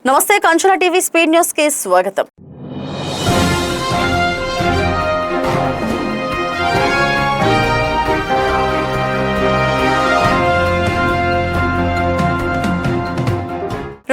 నమస్తే Kanchula TV speed news కి స్వాగతం.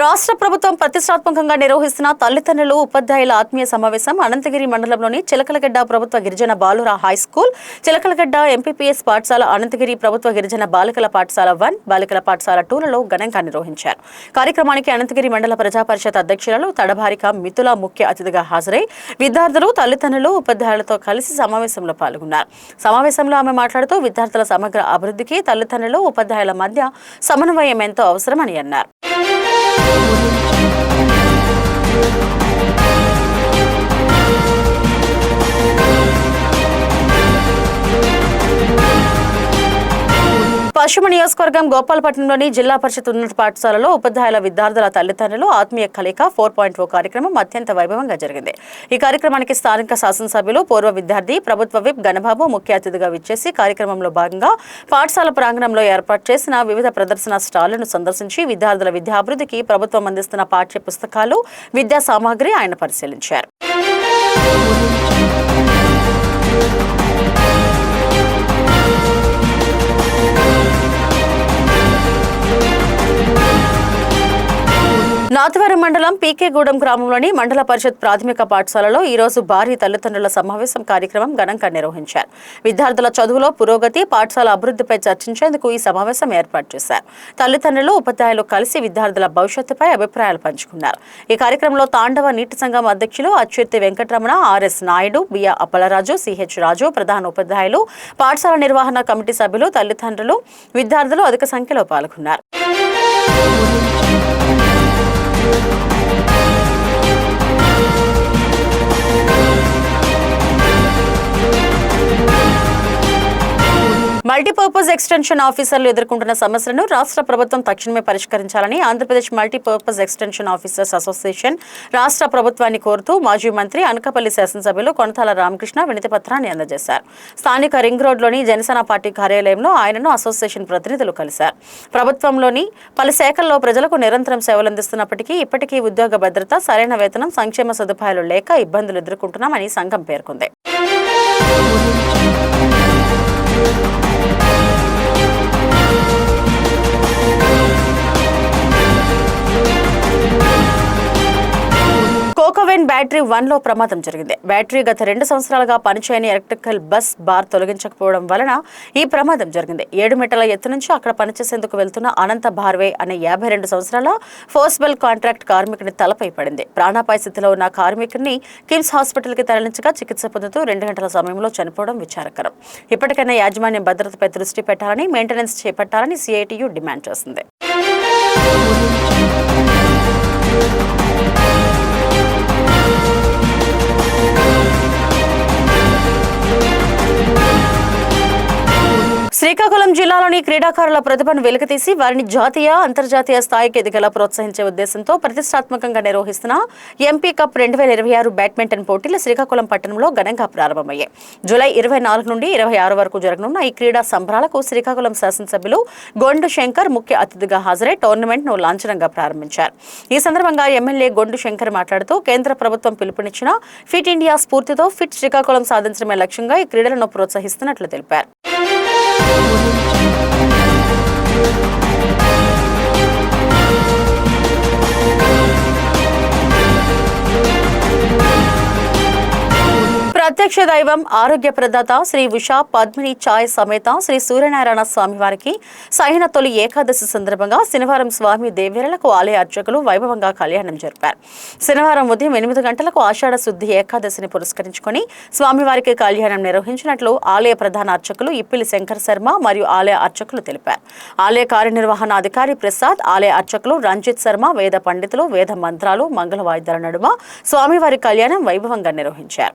రాష్ట్ర ప్రభుత్వం ప్రతిష్టాత్మకంగా నిర్వహిస్తున్న తల్లిదండ్రులు ఉపాధ్యాయుల ఆత్మీయ సమావేశం అనంతగిరి మండలంలోని చిలకలగడ్డ ప్రభుత్వ గిరిజన బాలుర హైస్కూల్, చిలకలగడ్డ ఎంపీపీఎస్ పాఠశాల, అనంతగిరి ప్రభుత్వ గిరిజన బాలికల పాఠశాల 1, బాలికల పాఠశాల 2లలో ఘనంగా నిర్వహించారు. కార్యక్రమానికి అనంతగిరి మండల ప్రజా పరిషత్ అధ్యక్షురాలు తడబారిక మిథుల ముఖ్య అతిథిగా హాజరై విద్యార్థులు, తల్లిదండ్రులు, ఉపాధ్యాయులతో కలిసి సమావేశంలో పాల్గొన్నారు. సమావేశంలో ఆమె మాట్లాడుతూ విద్యార్థుల సమగ్ర అభివృద్ధికి తల్లిదండ్రులు, ఉపాధ్యాయుల మధ్య సమన్వయం ఎంతో అవసరమని అన్నారు. పశ్చిమ నియోజకవర్గం గోపాలపట్నంలోని జిల్లా పరిషత్ ఉన్నత పాఠశాలలో ఉపాధ్యాయుల, విద్యార్థుల, తల్లిదండ్రులు ఆత్మీయ కలయిక 4.0 కార్యక్రమం అత్యంత వైభవంగా జరిగింది. ఈ కార్యక్రమానికి స్థానిక శాసనసభ్యులు, పూర్వ విద్యార్థి, ప్రభుత్వ విప్ గణబాబు ముఖ్య అతిథిగా విచ్చేసి కార్యక్రమంలో భాగంగా పాఠశాల ప్రాంగణంలో ఏర్పాటు చేసిన వివిధ ప్రదర్శన స్టాళ్లను సందర్శించి విద్యార్థుల విద్యాభివృద్ధికి ప్రభుత్వం అందిస్తున్న పాఠ్య పుస్తకాలు, విద్యా సామాగ్రి ఆయన పరిశీలించారు. నాతివారం మండలం పీకేగూడెం గ్రామంలోని మండల పరిషత్ ప్రాథమిక పాఠశాలలో ఈ రోజు భారీ తల్లిదండ్రుల సమావేశం కార్యక్రమం ఘనంగా నిర్వహించారు. విద్యార్థుల చదువులో పురోగతి, పాఠశాల అభివృద్ధిపై చర్చించేందుకు ఈ సమావేశం ఏర్పాటు చేశారు. తల్లిదండ్రులు, ఉపాధ్యాయులు కలిసి విద్యార్థుల భవిష్యత్తుపై అభిప్రాయాలు పంచుకున్నారు. ఈ కార్యక్రమంలో తాండవ నీటి సంఘం అధ్యక్షులు అచ్యుర్తి వెంకటరమణ, ఆర్ఎస్ నాయుడు, బియ్య అప్పలరాజు, సిహెచ్ రాజు, ప్రధాన ఉపాధ్యాయులు, పాఠశాల నిర్వహణ కమిటీ సభ్యులు, తల్లిదండ్రులు, విద్యార్థులు అధిక సంఖ్యలో పాల్గొన్నారు. మల్టీపర్పస్ ఎక్స్టెన్షన్ ఆఫీసర్లు ఎదుర్కొంటున్న సమస్యలను రాష్ట్ర ప్రభుత్వం తక్షణమే పరిష్కరించాలని Andhra Pradesh multipurpose extension officers association రాష్ట్ర ప్రభుత్వాన్ని కోరుతూ మాజీ మంత్రి, అనకాపల్లి శాసనసభ్యులు కొనతాల రామకృష్ణ వినతి పత్రాన్ని అందజేశారు. స్థానిక రింగ్ రోడ్లోని జనసేన పార్టీ కార్యాలయంలో ఆయనను అసోసియేషన్ ప్రతినిధులు కలిశారు. ప్రభుత్వంలోని పలు శాఖల్లో ప్రజలకు నిరంతరం సేవలందిస్తున్నప్పటికీ ఇప్పటికీ ఉద్యోగ భద్రత, సరైన వేతనం, సంక్షేమ సదుపాయాలు లేక ఇబ్బందులు ఎదుర్కొంటున్నామని సంఘం పేర్కొంది. కోకోవెన్ బ్యాటరీ 1లో ప్రమాదం జరిగింది. బ్యాటరీ గత 2 సంవత్సరాలుగా పనిచేయని ఎలక్ట్రికల్ బస్ బార్ తొలగించకపోవడం వలన ఈ ప్రమాదం జరిగింది. 7 మీటర్ల ఎత్తు నుంచి అక్కడ పనిచేసేందుకు వెళ్తున్న అనంత భార్వే అనే 52 సంవత్సరాల ఫోర్స్బెల్ కాంట్రాక్ట్ కార్మికుని తలపై పడింది. ప్రాణాపాయ స్థితిలో ఉన్న కార్మికుడిని కిమ్స్ హాస్పిటల్కి తరలించగా చికిత్స పొందుతూ 2 గంటల సమయంలో చనిపోవడం విచారకరం. ఇప్పటికైనా యాజమాన్యం భద్రతపై దృష్టి పెట్టాలని, మెయింటెనెన్స్ చేపట్టాలని సిఐటియు డిమాండ్ చేసింది. శ్రీకాకుళం జిల్లాలోని క్రీడాకారుల ప్రతిభను వెలికితీసి వారిని జాతీయ, అంతర్జాతీయ స్థాయికి ఎదిగేలా ప్రోత్సహించే ఉద్దేశంతో ప్రతిష్టాత్మకంగా నిర్వహిస్తున్న ఎంపీ కప్ 2026 బ్యాడ్మింటన్ పోటీలు శ్రీకాకుళం పట్టణంలో ఘనంగా ప్రారంభమయ్యాయి. జూలై 24 నుండి 26 వరకు జరగనున్న ఈ క్రీడా సంబరాలకు శ్రీకాకుళం శాసనసభ్యులు గొండు శంకర్ ముఖ్య అతిథిగా హాజరై టోర్నమెంట్ను లాంఛనంగా ప్రారంభించారు. ఈ సందర్భంగా ఎమ్మెల్యే గొండు శంకర్ మాట్లాడుతూ కేంద్ర ప్రభుత్వం పిలుపునిచ్చిన ఫిట్ ఇండియా స్ఫూర్తితో ఫిట్ శ్రీకాకుళం సాధించడమే లక్ష్యంగా ఈ క్రీడలను ప్రోత్సహిస్తున్నట్లు తెలిపారు. ప్రత్యక్ష దైవం, ఆరోగ్య ప్రదాత శ్రీ ఉషా పద్మిని ఛాయ్ సమేత శ్రీ సూర్యనారాయణ స్వామి వారికి సైన తొలి ఏకాదశి సందర్భంగా శనివారం స్వామి దేవేరులకు ఆలయ అర్చకులు వైభవంగా కళ్యాణం జరిపారు. శనివారం ఉదయం 8 గంటలకు ఆషాఢ శుద్ధి ఏకాదశిని పురస్కరించుకుని స్వామివారికి కళ్యాణం నిర్వహించినట్లు ఆలయ ప్రధాన అర్చకులు ఇప్పిలి శంకర్ శర్మ మరియు ఆలయ అర్చకులు తెలిపారు. ఆలయ కార్యనిర్వహణ అధికారి ప్రసాద్, ఆలయ అర్చకులు రంజిత్ శర్మ, వేద పండితులు వేద మంత్రాలు, మంగళ వాయిద్యాల నడుమ స్వామివారి కళ్యాణం వైభవంగా నిర్వహించారు.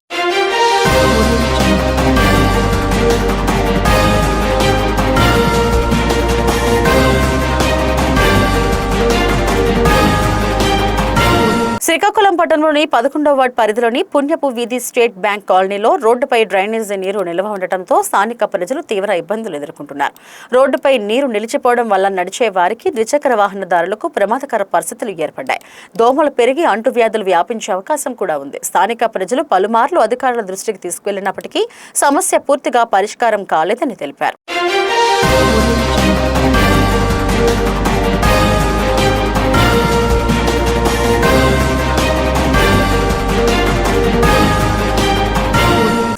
శ్రీకాకుళం పట్టణంలోని 11వ వార్డు పరిధిలోని పుణ్యపు వీధి స్టేట్ బ్యాంక్ కాలనీలో రోడ్డుపై డ్రైనేజీ నీరు నిల్వ ఉండటంతో స్థానిక ప్రజలు తీవ్ర ఇబ్బందులు ఎదుర్కొంటున్నారు. రోడ్డుపై నీరు నిలిచిపోవడం వల్ల నడిచే వారికి ద్విచక్ర వాహనదారులకు ప్రమాదకర పరిస్థితులు ఏర్పడ్డాయి. దోమలు పెరిగి అంటువ్యాధులు వ్యాపించే అవకాశం కూడా ఉంది. స్థానిక ప్రజలు పలుమార్లు అధికారుల దృష్టికి తీసుకువెళ్లినప్పటికీ సమస్య పూర్తిగా పరిష్కారం కాలేదని తెలిపారు.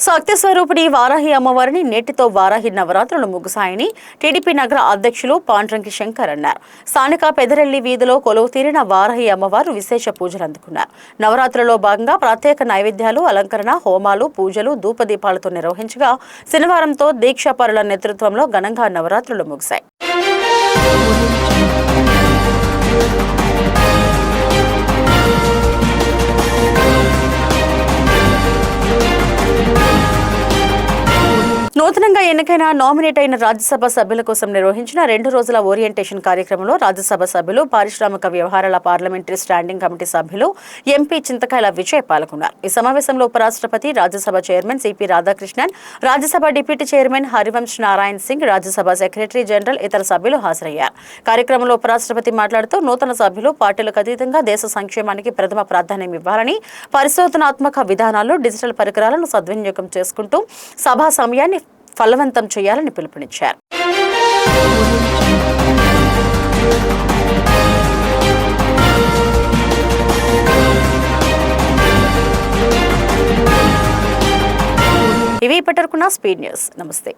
శక్తి స్వరూపిణి వారాహి అమ్మవారిని నేటితో వారాహి నవరాత్రులు ముగుసాయని టీడీపీ నగర అధ్యక్షులు పాండ్రంకి శంకర్ అన్నారు. స్థానిక పెదరెల్లి వీధిలో కొలువు తీరిన వారాహి అమ్మవారు విశేష పూజలు అందుకున్నారు. నవరాత్రులలో భాగంగా ప్రత్యేక నైవేద్యాలు, అలంకరణ, హోమాలు, పూజలు, ధూపదీపాలతో నిర్వహించగా శనివారంతో దీక్షాపరుల నేతృత్వంలో ఘనంగా నవరాత్రులు ముగిశాయి. నూతనంగా ఎన్నికైన నామినేట్ అయిన రాజ్యసభ సభ్యుల కోసం నిర్వహించిన 2 రోజుల ఓరియంటేషన్ కార్యక్రమంలో రాజ్యసభ సభ్యులు, పారిశ్రామిక వ్యవహారాల పార్లమెంటరీ స్టాండింగ్ కమిటీ సభ్యులు, ఎంపీ చింతకాయల విజయ్ పాల్గొన్నారు. ఈ సమావేశంలో ఉపరాష్ట్రపతి, Rajya Sabha chairman CP Radhakrishnan, Rajya Sabha deputy chairman Harivansh Narayan Singh, Rajya Sabha secretary general, ఇతర సభ్యులు హాజరయ్యారు. కార్యక్రమంలో ఉపరాష్ట్రపతి మాట్లాడుతూ నూతన సభ్యులు పార్టీలకు అతీతంగా దేశ సంక్షేమానికి ప్రథమ ప్రాధాన్యం ఇవ్వాలని, పరిశోధనాత్మక విధానాల్లో డిజిటల్ పరికరాలను సద్వినియోగం చేసుకుంటూ సభా సమయాన్ని ఫలవంతం చేయాలని పిలుపునిచ్చారు. ఇవి ఇప్పటివరకున్న స్పీడ్ న్యూస్. నమస్తే.